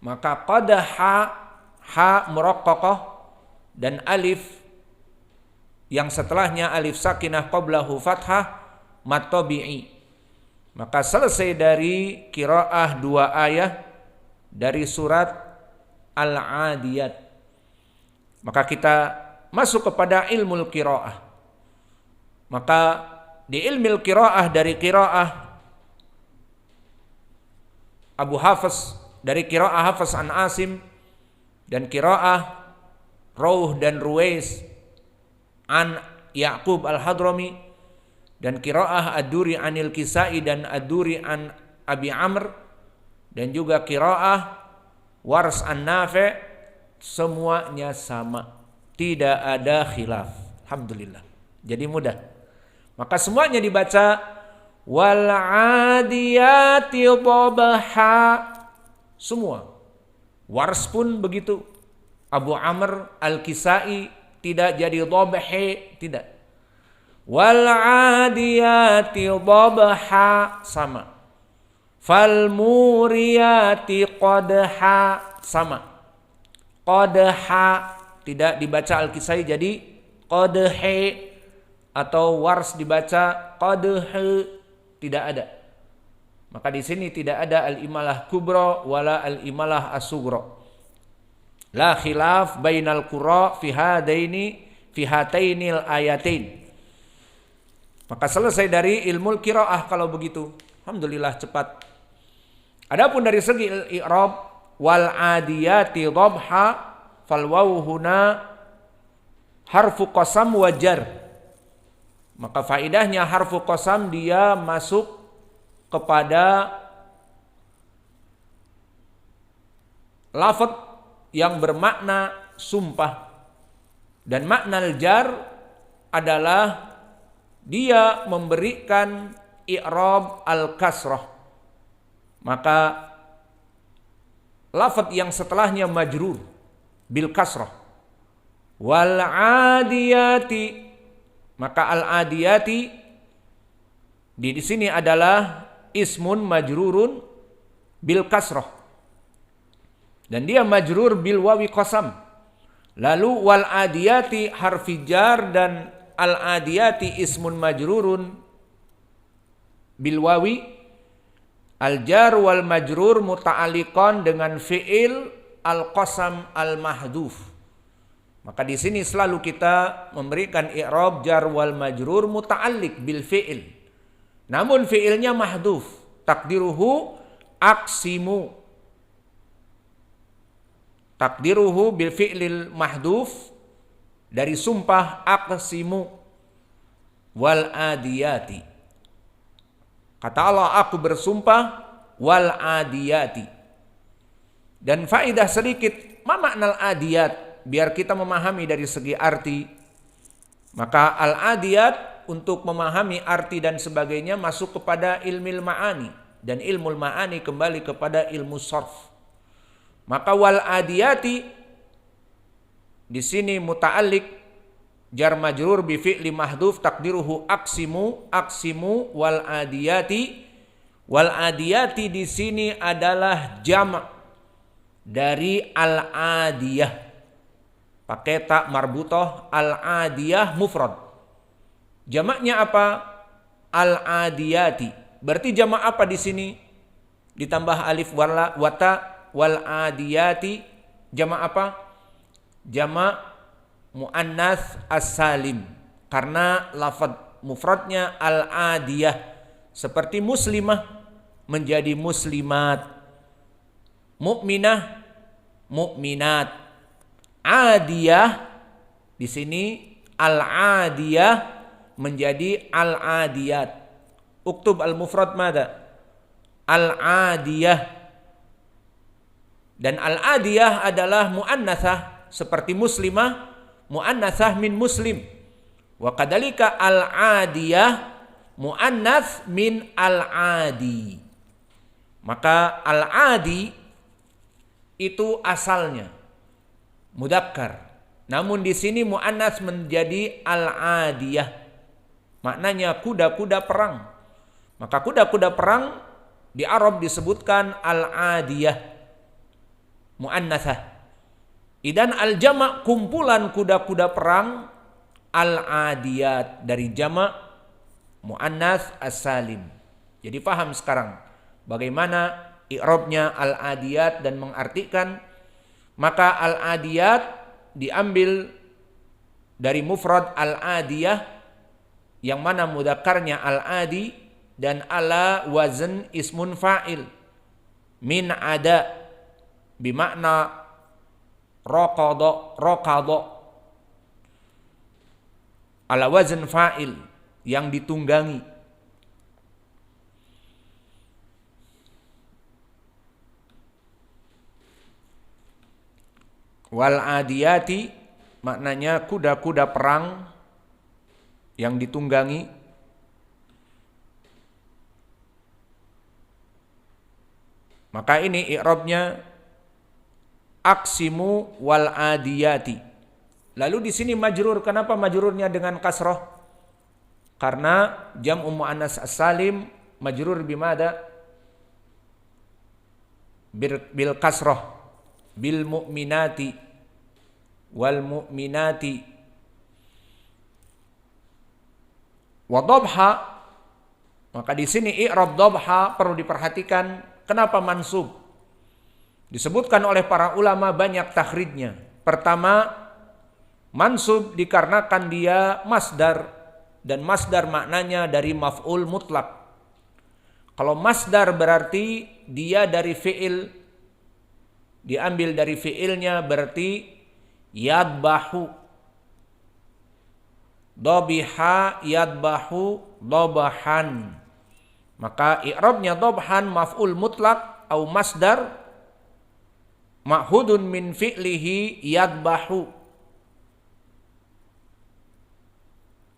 Maka qadaha, ha muraqqaqah dan alif yang setelahnya alif sakinah qablahu fathah mad tabi'i. Maka selesai dari qiraah 2 ayat dari surat Al-Adiyat. Maka kita masuk kepada ilmu qiraah. Maka di ilmu qiraah dari qiraah Abu Hafiz, dari qiraah Hafiz an Asim, dan qiraah Rawh dan Ruwais an Ya'qub al-Hadrami, dan qiraah Ad-Duri anil Kisai dan Ad-Duri an Abi Amr, dan juga qiraah Wars an Nafi', semuanya sama, tidak ada khilaf. Alhamdulillah. Jadi mudah. Maka semuanya dibaca wal 'adiyati dhabha. Semua. Wars pun begitu. Abu Amr al-Kisai tidak jadi dhabhi, tidak. Wal 'adiyati dhabha sama. Fal muriyati qadha sama. Qadha tidak dibaca al-Kisai jadi qadhi, atau Wars dibaca qadhi, tidak ada. Maka di sini tidak ada al-imalah kubra wala al-imalah as-sughra. La khilaf bainal qurra fi hatainil ayatain. Maka selesai dari ilmu qiraah kalau begitu. Alhamdulillah cepat. Adapun dari segi i'rab, wal 'adiyati dhabha, fal waw huna harfu qasam wa jar. Maka faidahnya harfu qasam dia masuk kepada lafaz yang bermakna sumpah, dan makna al-jar adalah dia memberikan i'rab al-kasrah. Maka lafaz yang setelahnya majrur bil kasrah. Wal 'adiyati, maka al-adiyati di sini adalah ismun majrurun bil kasrah, dan dia majrur bil wawi qasam. Lalu wal adiyati harfi jar, dan al adiyati ismun majrurun bil wawi. Al jar wal majrur muta'alliqan dengan fi'il al qasam al mahdhuf. Maka di sini selalu kita memberikan i'rab jar wal majrur muta'alliq bil fi'il. Namun fi'ilnya mahdhuf, takdiruhu aqsimu. Takdiruhu bil fi'lil mahdhuf, dari sumpah aqsimu wal adiyati. Kata Allah, aku bersumpah wal adiyati. Dan faedah sedikit, ma makna al-adiyat, biar kita memahami dari segi arti. Maka al-adiyat untuk memahami arti dan sebagainya masuk kepada ilmu ma'ani, dan ilmu ma'ani kembali kepada ilmu sarf. Maka wal adiyati di sini muta'alliq jar majrur bi fi'li mahdhuf takdiruhu aqsimu, aqsimu wal adiyati. Wal adiyati di sini adalah jama' dari al-adiyah, pakai tak marbutah, al-adiyah mufrad. Jamaknya apa? Al-adiyati. Berarti jamak apa di sini? Ditambah alif wata wal adiyati, jamak apa? Jamak muannas as-salim, karena lafaz mufradnya al-adiyah, seperti muslimah menjadi muslimat, mukminah mukminat. Adiyah di sini al-adiyah menjadi al-adiyat. Uktub al-mufrad mada? Al-adiyah. Dan al-adiyah adalah muannatsah, seperti muslimah muannatsah min muslim. Wa kadzalika al-adiyah muannats min al-adi. Maka al-adi itu asalnya mudzakkar, namun di sini muannats menjadi al-adiyah. Maknanya kuda-kuda perang. Maka kuda-kuda perang di Arab disebutkan al-adiyah. muannatsah. Idan al-jama' kumpulan kuda-kuda perang, al-adiyat dari jama' muannats as-salim. Jadi paham sekarang bagaimana i'rabnya al-adiyat dan mengartikan. Maka al-adiyat diambil dari mufrad al-adiyah yang mana mudzakarnya al-adi dan ala wazn ismun fa'il min ada bimakna raqada ala wazn fa'il yang ditunggangi. Wal adiyati maknanya kuda-kuda perang yang ditunggangi. Maka ini i'rabnya aqsimu wal adiyati. Lalu di sini majrur, kenapa majrurnya dengan kasrah? Karena jam'u muannats as-salim majrur bimada? Bil kasrah, bil mu'minati wal mu'minati. Wa dhabha, maka di sini i'rab dhabha perlu diperhatikan kenapa mansub. Disebutkan oleh para ulama banyak takhrijnya. Pertama, mansub dikarenakan dia masdar, dan masdar maknanya dari maf'ul mutlak. Kalau masdar berarti dia dari fi'il, diambil dari fi'ilnya, berarti yadbahu, dhabiha yadbahu dhabahan. Maka i'rabnya dhabhan maf'ul mutlak atau masdar ma'hudun min fi'lihi yadbahu.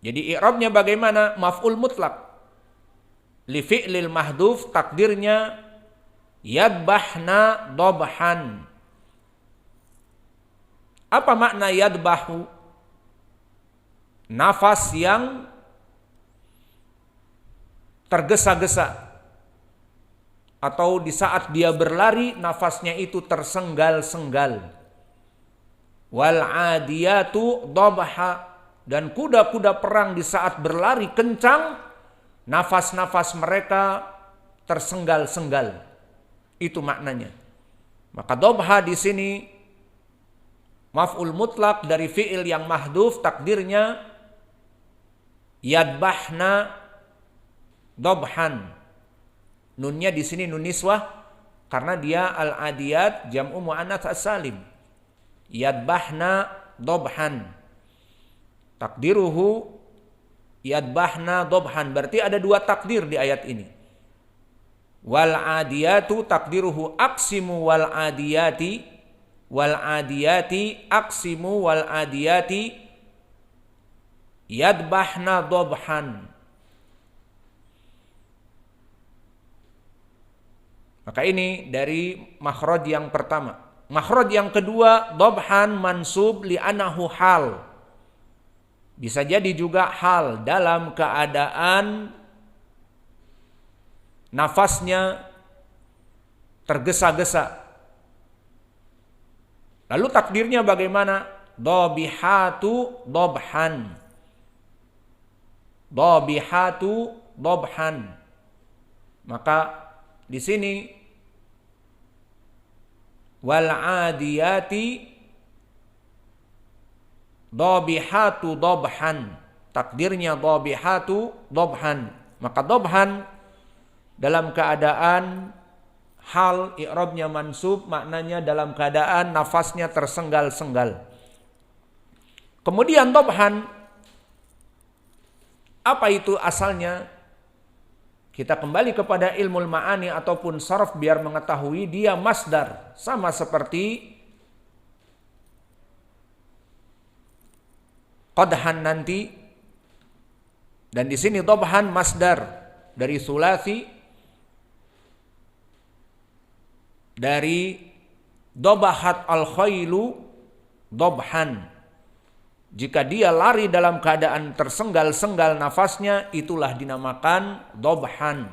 Jadi i'rabnya bagaimana? Maf'ul mutlak li fi'lil mahdhuf, takdirnya yadbahna dhabhan. Apa makna yadbahu? Nafas yang tergesa-gesa, atau di saat dia berlari nafasnya itu tersenggal-senggal. Wal adiyatu dhabha, dan kuda-kuda perang di saat berlari kencang nafas-nafas mereka tersenggal-senggal. Itu maknanya. Maka dhabha di sini maf'ul mutlak dari fi'il yang mahdhuf, takdirnya yadbahna dhabhan. Nunnya di sini nun niswah karena dia al-adiyat jam'u muannats as-salim. Yadbahna dhabhan. Takdiruhu yadbahna dhabhan. Berarti ada dua takdir di ayat ini. Wal adiyatu takdiruhu aqsimu wal adiyati, wal adiyati aqsimu wal adiyati yadbahna dhabhan. Maka ini dari makhraj yang pertama. Makhraj yang kedua, dhabhan mansub li'annahu hal. Bisa jadi juga hal, dalam keadaan nafasnya tergesa-gesa. Lalu takdirnya bagaimana? Dhabihatu dhabhan. Dhabihatu dhabhan. Maka di sini wal adiyati dhabihatu dhabhan. Takdirnya dhabihatu dhabhan. Maka dhabhan dalam keadaan hal, i'rabnya mansub, maknanya dalam keadaan nafasnya tersenggal-senggal. Kemudian dhabhan, apa itu asalnya? Kita kembali kepada ilmu ma'ani ataupun sarf biar mengetahui dia masdar, sama seperti qadhan nanti. Dan di sini dhabhan masdar dari sulasi, dari dhabahat al-khailu dhabhan. Jika dia lari dalam keadaan tersenggal-senggal nafasnya, itulah dinamakan dhabhan.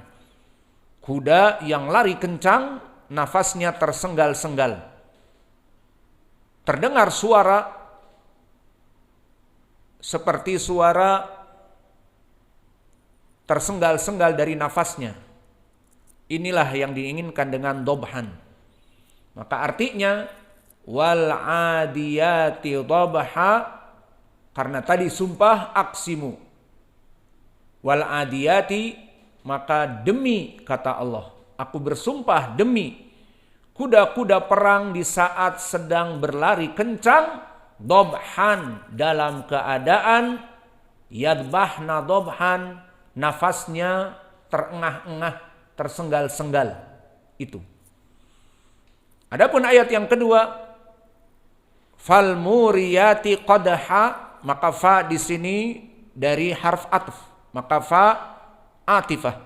Kuda yang lari kencang, nafasnya tersenggal-senggal. terdengar suara seperti suara tersenggal-senggal dari nafasnya. Inilah yang diinginkan dengan dobhan. Maka artinya wal adiyati dobha, karena tadi sumpah aksimu. Wal adiyati, maka demi, kata Allah, aku bersumpah demi kuda-kuda perang di saat sedang berlari kencang, dobhan, dalam keadaan yadbahna dobhan, nafasnya terengah-engah, tersenggal-senggal. Itu. Adapun ayat yang kedua, fal muriyati qadha, maka fa di sini dari harf atf, maka fa atifah.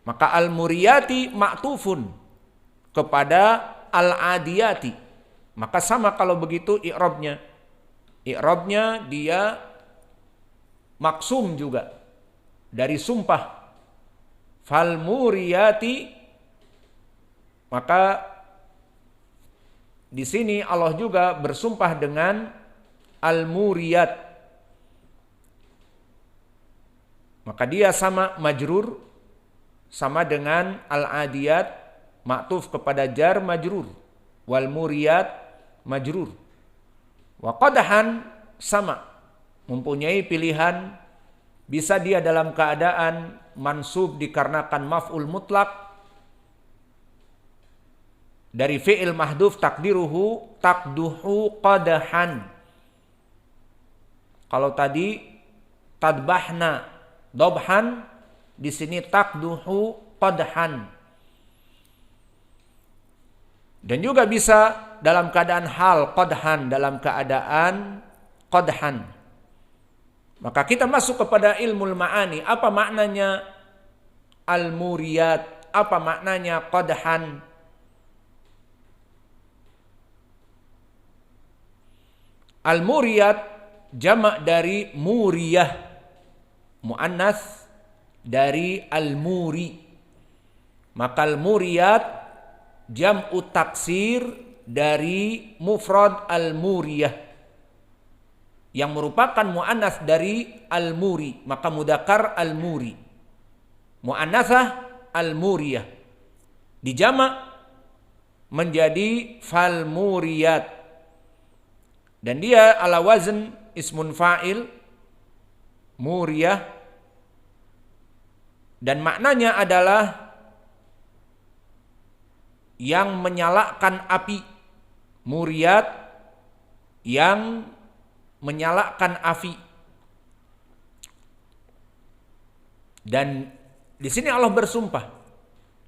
Maka al muriyati ma'tufun kepada al adiyati. Maka sama kalau begitu i'rabnya. I'rabnya dia maksum juga dari sumpah. Fal muriyati, maka di sini Allah juga bersumpah dengan al-muriyat. Maka dia sama majrur, sama dengan al-adiyat, ma'tuf kepada jar majrur. Wal muriyat majrur. Wa qadhan sama, mempunyai pilihan, bisa dia dalam keadaan mansub dikarenakan maf'ul mutlak dari fi'il mahdhuf takdiruhu takduhu qadahan. Kalau tadi tadbahna dobhan, di sini takduhu qadhan. Dan juga bisa dalam keadaan hal qadhan, dalam keadaan qadhan. Maka kita masuk kepada ilmu ma'ani. Apa maknanya al-muriyat? Apa maknanya qadhan? Al-muriyat jamak dari muriyah, muannas dari al-muri. Maka al-muriyat jam'u taksir dari mufrad al-muriyah yang merupakan muannas dari al-muri, maka mudzakkar al-muri. Muannasah al-muriyah. Dijamak menjadi fal-muriyat. Dan dia ala wazn ismun fa'il, muriyah. Dan maknanya adalah yang menyalakan api. Muriyat, yang menyalakan api. Dan di sini Allah bersumpah,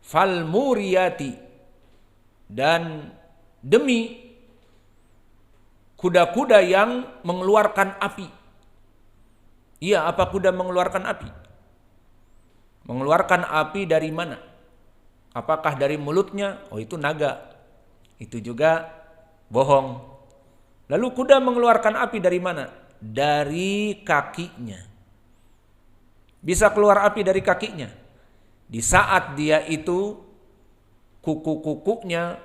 fal muriyati, dan demi kuda-kuda yang mengeluarkan api. Iya, apa kuda mengeluarkan api? Mengeluarkan api dari mana? Apakah dari mulutnya? Oh, itu naga. Itu juga bohong. Lalu kuda mengeluarkan api dari mana? Dari kakinya. Bisa keluar api dari kakinya. Di saat dia itu kuku-kukunya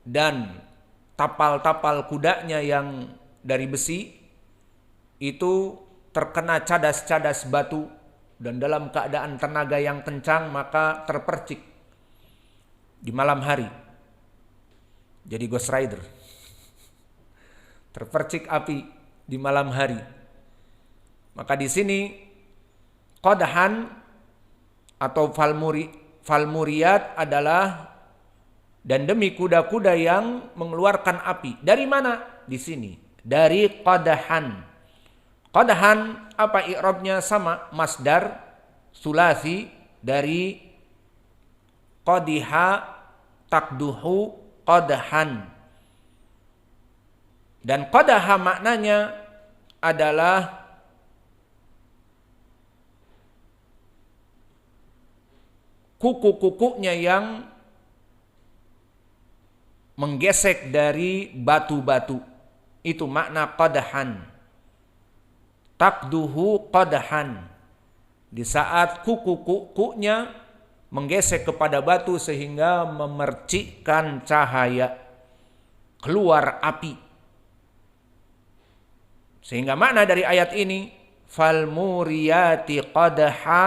dan tapal-tapal kudanya yang dari besi itu terkena cadas-cadas batu, dan dalam keadaan tenaga yang kencang maka terpercik di malam hari. Jadi Ghost Rider. Terpercik api di malam hari. Maka di sini qadhan atau falmuriyat adalah dan demi kuda-kuda yang mengeluarkan api. Dari mana? Di sini. Dari qadhan. Qadhan apa i'rabnya? Sama, masdar sulasi dari qadiha takduhu qadhan. Dan qadaha maknanya adalah kuku-kukunya yang menggesek dari batu-batu. Itu makna qadhan. Takduhu qadhan. Di saat kuku-kukunya menggesek kepada batu sehingga memercikkan cahaya. keluar api. Sehingga makna dari ayat ini, fal muriyati qadha,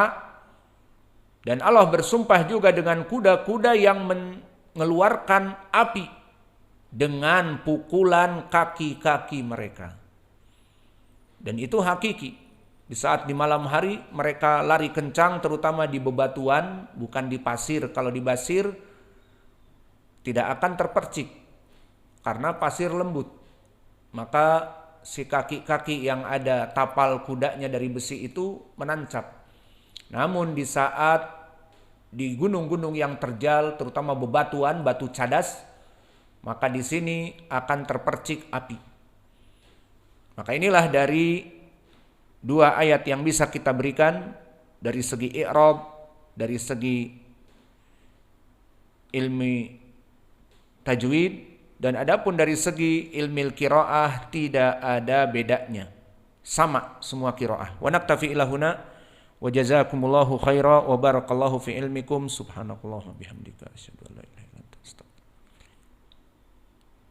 dan Allah bersumpah juga dengan kuda-kuda yang mengeluarkan api dengan pukulan kaki-kaki mereka. Dan itu hakiki. Di saat di malam hari mereka lari kencang, terutama di bebatuan, bukan di pasir. Kalau di pasir tidak akan terpercik karena pasir lembut. Maka si kaki-kaki yang ada tapal kudanya dari besi itu menancap. Namun di saat di gunung-gunung yang terjal, terutama bebatuan, batu cadas, maka di sini akan terpercik api. Maka inilah dari dua ayat yang bisa kita berikan dari segi i'rab, dari segi ilmi tajwid, dan adapun dari segi ilmi qiraah tidak ada bedanya. Sama semua qiraah. Wa naktafi ila huna wa jazakumullahu khaira wa barakallahu fi ilmikum subhanakallah wa bihamdika asyhadu an la ilaha illa